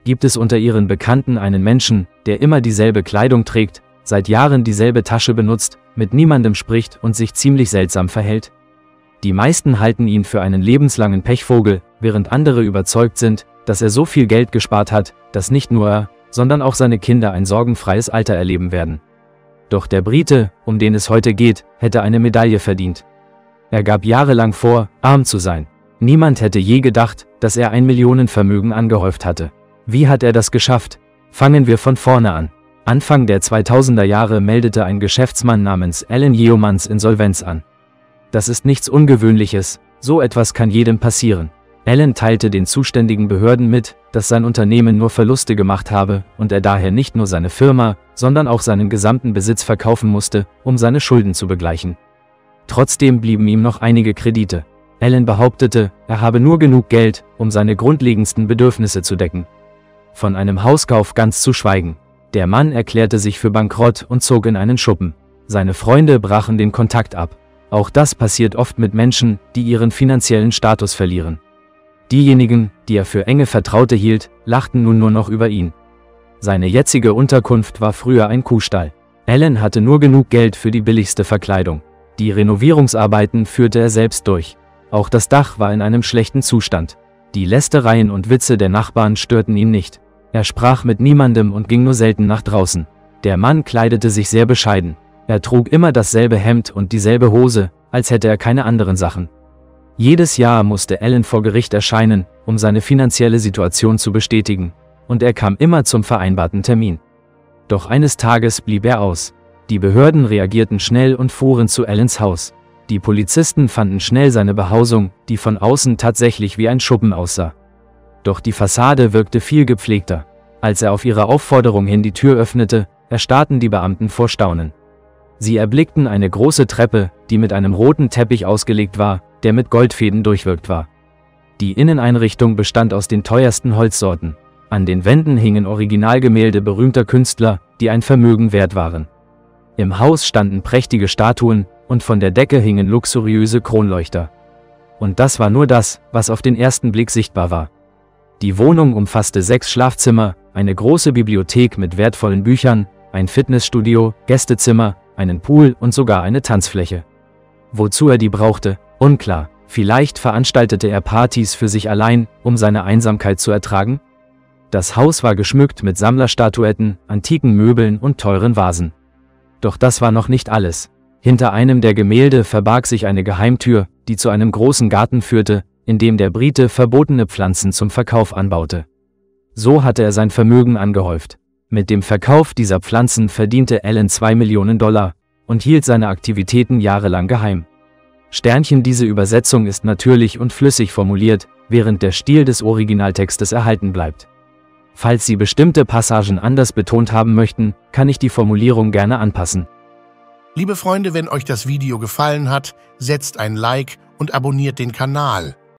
Gibt es unter Ihren Bekannten einen Menschen, der immer dieselbe Kleidung trägt, seit Jahren dieselbe Tasche benutzt, mit niemandem spricht und sich ziemlich seltsam verhält? Die meisten halten ihn für einen lebenslangen Pechvogel, während andere überzeugt sind, dass er so viel Geld gespart hat, dass nicht nur er, sondern auch seine Kinder ein sorgenfreies Alter erleben werden. Doch der Brite, um den es heute geht, hätte eine Medaille verdient. Er gab jahrelang vor, arm zu sein. Niemand hätte je gedacht, dass er ein Millionenvermögen angehäuft hatte. Wie hat er das geschafft? Fangen wir von vorne an. Anfang der 2000er Jahre meldete ein Geschäftsmann namens Alan Yeomans Insolvenz an. Das ist nichts Ungewöhnliches, so etwas kann jedem passieren. Alan teilte den zuständigen Behörden mit, dass sein Unternehmen nur Verluste gemacht habe und er daher nicht nur seine Firma, sondern auch seinen gesamten Besitz verkaufen musste, um seine Schulden zu begleichen. Trotzdem blieben ihm noch einige Kredite. Alan behauptete, er habe nur genug Geld, um seine grundlegendsten Bedürfnisse zu decken. Von einem Hauskauf ganz zu schweigen. Der Mann erklärte sich für bankrott und zog in einen Schuppen. Seine Freunde brachen den Kontakt ab. Auch das passiert oft mit Menschen, die ihren finanziellen Status verlieren. Diejenigen, die er für enge Vertraute hielt, lachten nun nur noch über ihn. Seine jetzige Unterkunft war früher ein Kuhstall. Alan hatte nur genug Geld für die billigste Verkleidung. Die Renovierungsarbeiten führte er selbst durch. Auch das Dach war in einem schlechten Zustand. Die Lästereien und Witze der Nachbarn störten ihn nicht. Er sprach mit niemandem und ging nur selten nach draußen. Der Mann kleidete sich sehr bescheiden. Er trug immer dasselbe Hemd und dieselbe Hose, als hätte er keine anderen Sachen. Jedes Jahr musste Alan vor Gericht erscheinen, um seine finanzielle Situation zu bestätigen, und er kam immer zum vereinbarten Termin. Doch eines Tages blieb er aus. Die Behörden reagierten schnell und fuhren zu Alans Haus. Die Polizisten fanden schnell seine Behausung, die von außen tatsächlich wie ein Schuppen aussah. Doch die Fassade wirkte viel gepflegter. Als er auf ihre Aufforderung hin die Tür öffnete, erstarrten die Beamten vor Staunen. Sie erblickten eine große Treppe, die mit einem roten Teppich ausgelegt war, der mit Goldfäden durchwirkt war. Die Inneneinrichtung bestand aus den teuersten Holzsorten. An den Wänden hingen Originalgemälde berühmter Künstler, die ein Vermögen wert waren. Im Haus standen prächtige Statuen und von der Decke hingen luxuriöse Kronleuchter. Und das war nur das, was auf den ersten Blick sichtbar war. Die Wohnung umfasste 6 Schlafzimmer, eine große Bibliothek mit wertvollen Büchern, ein Fitnessstudio, Gästezimmer, einen Pool und sogar eine Tanzfläche. Wozu er die brauchte, unklar. Vielleicht veranstaltete er Partys für sich allein, um seine Einsamkeit zu ertragen? Das Haus war geschmückt mit Sammlerstatuetten, antiken Möbeln und teuren Vasen. Doch das war noch nicht alles. Hinter einem der Gemälde verbarg sich eine Geheimtür, die zu einem großen Garten führte, in dem der Brite verbotene Pflanzen zum Verkauf anbaute. So hatte er sein Vermögen angehäuft. Mit dem Verkauf dieser Pflanzen verdiente Alan $2 Millionen und hielt seine Aktivitäten jahrelang geheim. Sternchen, diese Übersetzung ist natürlich und flüssig formuliert, während der Stil des Originaltextes erhalten bleibt. Falls Sie bestimmte Passagen anders betont haben möchten, kann ich die Formulierung gerne anpassen. Liebe Freunde, wenn euch das Video gefallen hat, setzt ein Like und abonniert den Kanal.